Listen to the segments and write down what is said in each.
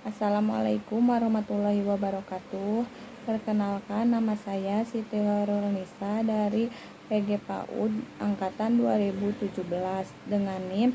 Assalamualaikum warahmatullahi wabarakatuh. Perkenalkan, nama saya Siti Horulnisa dari PG PAUD angkatan 2017 dengan NIM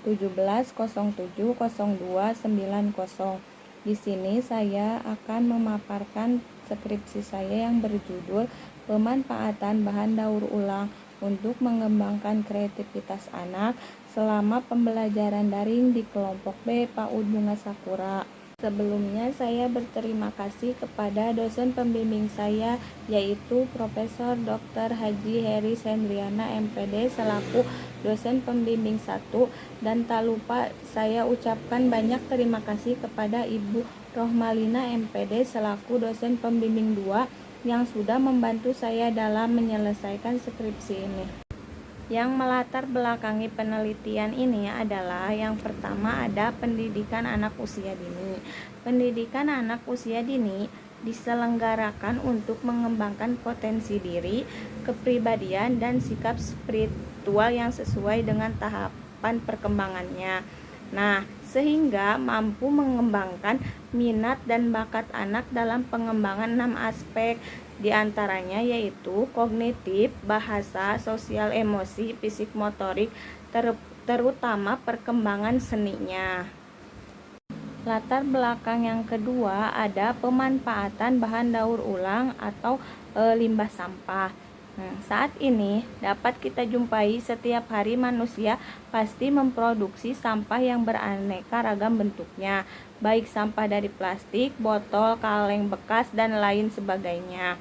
17070290. Di sini saya akan memaparkan skripsi saya yang berjudul Pemanfaatan Bahan Daur Ulang untuk Mengembangkan Kreativitas Anak selama Pembelajaran Daring di Kelompok B PAUD Bunga Sakura. Sebelumnya saya berterima kasih kepada dosen pembimbing saya, yaitu Profesor Dr. Haji Heri Sendriana MPD selaku dosen pembimbing 1, dan tak lupa saya ucapkan banyak terima kasih kepada Ibu Rohmalina MPD selaku dosen pembimbing 2 yang sudah membantu saya dalam menyelesaikan skripsi ini. Yang melatar belakangi penelitian ini adalah yang pertama ada pendidikan anak usia dini. Pendidikan anak usia dini diselenggarakan untuk mengembangkan potensi diri, kepribadian, dan sikap spiritual yang sesuai dengan tahapan perkembangannya. Nah, sehingga mampu mengembangkan minat dan bakat anak dalam pengembangan 6 aspek, diantaranya yaitu kognitif, bahasa, sosial, emosi, fisik, motorik, terutama perkembangan seninya. Latar belakang yang kedua ada pemanfaatan bahan daur ulang atau limbah sampah. Saat ini dapat kita jumpai setiap hari manusia pasti memproduksi sampah yang beraneka ragam bentuknya, baik sampah dari plastik, botol, kaleng bekas, dan lain sebagainya.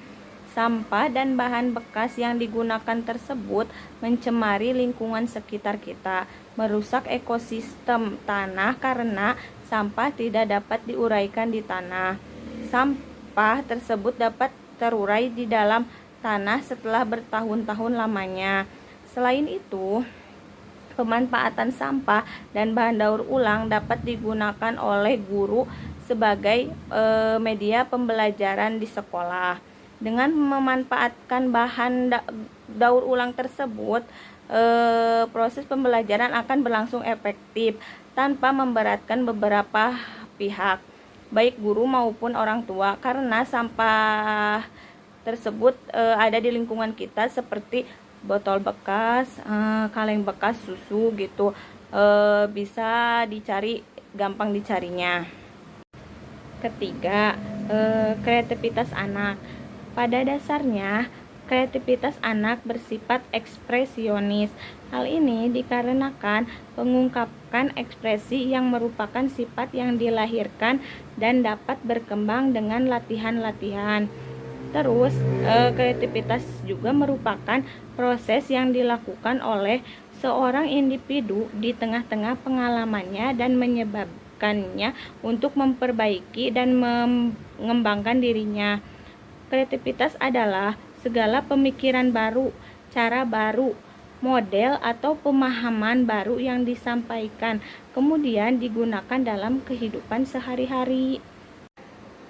Sampah dan bahan bekas yang digunakan tersebut mencemari lingkungan sekitar kita, merusak ekosistem tanah karena sampah tidak dapat diuraikan di tanah. Sampah tersebut dapat terurai di dalam tanah setelah bertahun-tahun lamanya. Selain itu, pemanfaatan sampah dan bahan daur ulang dapat digunakan oleh guru sebagai media pembelajaran di sekolah. Dengan memanfaatkan bahan daur ulang tersebut, proses pembelajaran akan berlangsung efektif tanpa memberatkan beberapa pihak, baik guru maupun orang tua, karena sampah tersebut ada di lingkungan kita seperti botol bekas, kaleng bekas susu gitu, bisa dicari, gampang dicarinya. Ketiga, kreativitas anak. Pada dasarnya, kreativitas anak bersifat ekspresionis. Hal ini dikarenakan mengungkapkan ekspresi yang merupakan sifat yang dilahirkan dan dapat berkembang dengan latihan-latihan. Terus, kreativitas juga merupakan proses yang dilakukan oleh seorang individu di tengah-tengah pengalamannya dan menyebabkannya untuk memperbaiki dan mengembangkan dirinya. Kreativitas adalah segala pemikiran baru, cara baru, model atau pemahaman baru yang disampaikan, kemudian digunakan dalam kehidupan sehari-hari.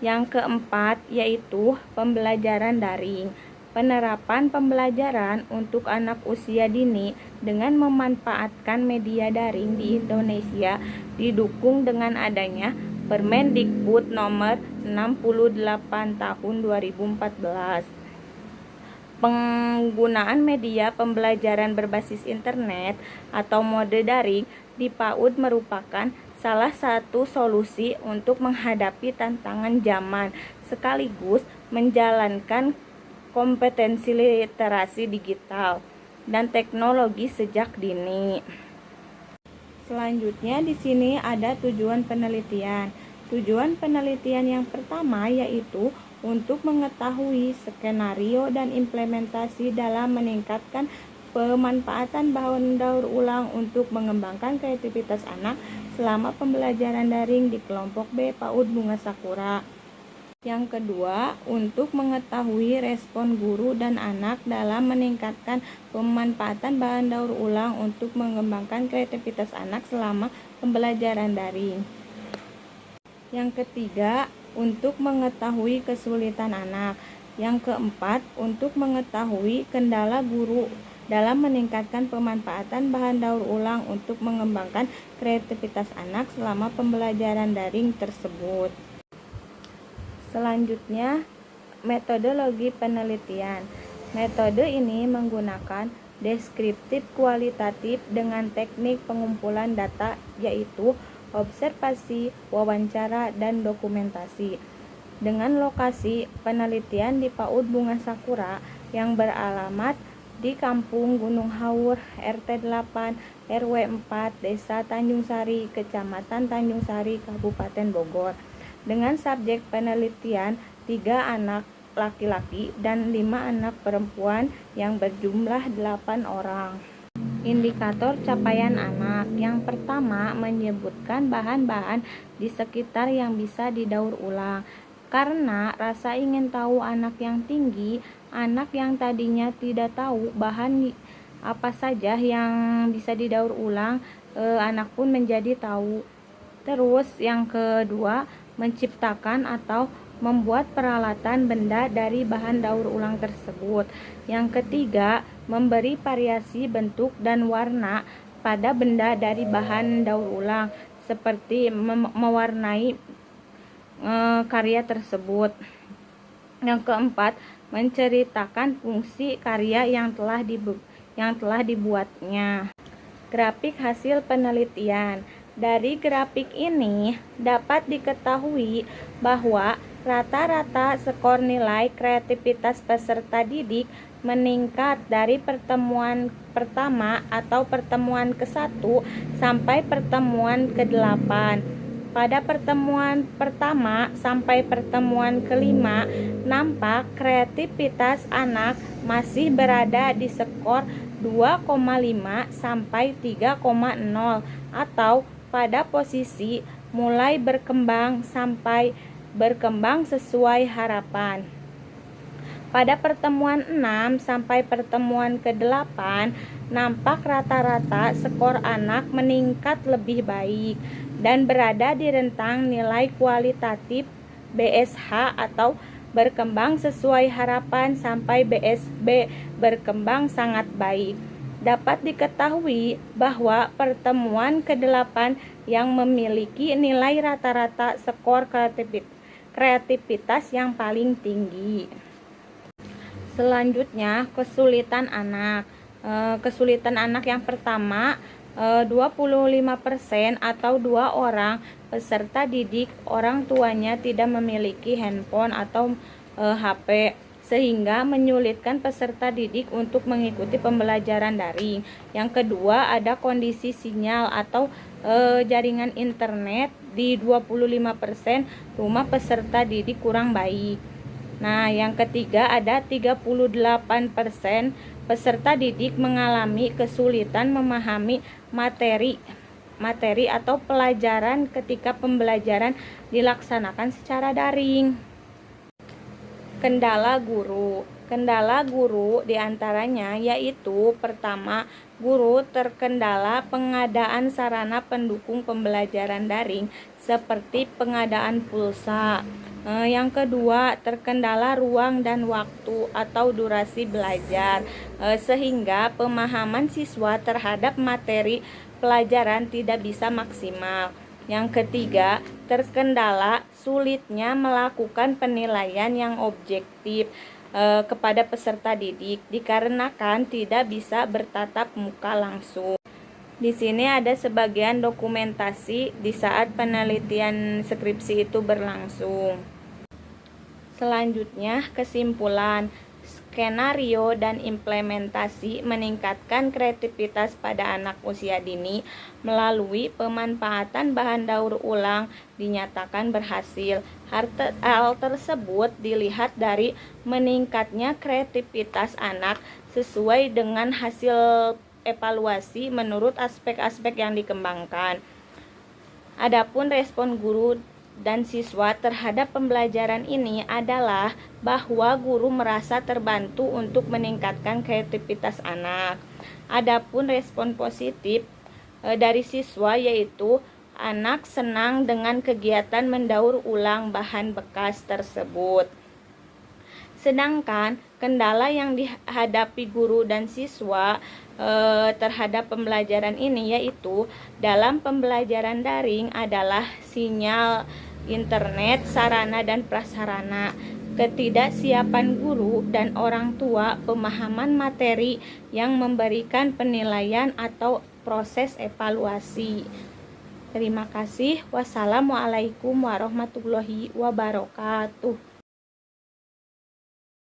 Yang keempat yaitu pembelajaran daring. Penerapan pembelajaran untuk anak usia dini dengan memanfaatkan media daring di Indonesia didukung dengan adanya Permendikbud nomor 68 tahun 2014. Penggunaan media pembelajaran berbasis internet atau mode daring di PAUD merupakan salah satu solusi untuk menghadapi tantangan zaman sekaligus menjalankan kompetensi literasi digital dan teknologi sejak dini. Selanjutnya di sini ada tujuan penelitian. Tujuan penelitian yang pertama yaitu untuk mengetahui skenario dan implementasi dalam meningkatkan pemanfaatan bahan daur ulang untuk mengembangkan kreativitas anak selama pembelajaran daring di kelompok B PAUD Bunga Sakura. Yang kedua, untuk mengetahui respon guru dan anak dalam meningkatkan pemanfaatan bahan daur ulang untuk mengembangkan kreativitas anak selama pembelajaran daring. Yang ketiga, untuk mengetahui kesulitan anak. Yang keempat, untuk mengetahui kendala guru dalam meningkatkan pemanfaatan bahan daur ulang untuk mengembangkan kreativitas anak selama pembelajaran daring tersebut. Selanjutnya, metodologi penelitian. Metode ini menggunakan deskriptif kualitatif dengan teknik pengumpulan data, yaitu observasi, wawancara, dan dokumentasi. Dengan lokasi penelitian di PAUD Bunga Sakura yang beralamat di Kampung Gunung Haur, RT 8, RW 4, Desa Tanjung Sari, Kecamatan Tanjung Sari, Kabupaten Bogor. Dengan subjek penelitian 3 anak laki-laki dan 5 anak perempuan yang berjumlah 8 orang. Indikator capaian anak. Yang pertama, menyebutkan bahan-bahan di sekitar yang bisa didaur ulang. Karena rasa ingin tahu anak yang tinggi, anak yang tadinya tidak tahu bahan apa saja yang bisa didaur ulang, anak pun menjadi tahu. Terus yang kedua, menciptakan atau membuat peralatan benda dari bahan daur ulang tersebut. Yang ketiga, memberi variasi bentuk dan warna pada benda dari bahan daur ulang, seperti mewarnai karya tersebut. Yang keempat, menceritakan fungsi karya yang telah dibuatnya. Grafik hasil penelitian. Dari grafik ini dapat diketahui bahwa rata-rata skor nilai kreativitas peserta didik meningkat dari pertemuan pertama atau pertemuan ke-1 sampai pertemuan ke-8. Pada pertemuan pertama sampai pertemuan ke-5, nampak kreativitas anak masih berada di skor 2,5 sampai 3,0 atau pada posisi mulai berkembang sampai berkembang sesuai harapan. Pada pertemuan 6 sampai pertemuan ke-8, nampak rata-rata skor anak meningkat lebih baik dan berada di rentang nilai kualitatif BSH atau berkembang sesuai harapan sampai BSB berkembang sangat baik. Dapat diketahui bahwa pertemuan ke-8 yang memiliki nilai rata-rata skor kreativitas yang paling tinggi. Selanjutnya, kesulitan anak. Kesulitan anak yang pertama, 25% atau 2 orang peserta didik orang tuanya tidak memiliki handphone atau HP, sehingga menyulitkan peserta didik untuk mengikuti pembelajaran daring. Yang kedua, ada kondisi sinyal atau jaringan internet di 25% rumah peserta didik kurang baik. Nah, yang ketiga, ada 38% peserta didik mengalami kesulitan memahami materi atau pelajaran ketika pembelajaran dilaksanakan secara daring. Kendala guru. Kendala guru diantaranya yaitu pertama, guru terkendala pengadaan sarana pendukung pembelajaran daring seperti pengadaan pulsa. Yang kedua, terkendala ruang dan waktu atau durasi belajar, sehingga pemahaman siswa terhadap materi pelajaran tidak bisa maksimal. Yang ketiga, terkendala sulitnya melakukan penilaian yang objektif kepada peserta didik dikarenakan tidak bisa bertatap muka langsung. Di sini ada sebagian dokumentasi di saat penelitian skripsi itu berlangsung. Selanjutnya, kesimpulan. Skenario dan implementasi meningkatkan kreativitas pada anak usia dini melalui pemanfaatan bahan daur ulang dinyatakan berhasil. Hal tersebut dilihat dari meningkatnya kreativitas anak sesuai dengan hasil evaluasi menurut aspek-aspek yang dikembangkan. Adapun respon guru dan siswa terhadap pembelajaran ini adalah bahwa guru merasa terbantu untuk meningkatkan kreativitas anak. Adapun respon positif dari siswa yaitu anak senang dengan kegiatan mendaur ulang bahan bekas tersebut. Sedangkan kendala yang dihadapi guru dan siswa terhadap pembelajaran ini yaitu dalam pembelajaran daring adalah sinyal internet, sarana dan prasarana, ketidaksiapan guru dan orang tua, pemahaman materi yang memberikan penilaian atau proses evaluasi. Terima kasih. Wassalamualaikum warahmatullahi wabarakatuh.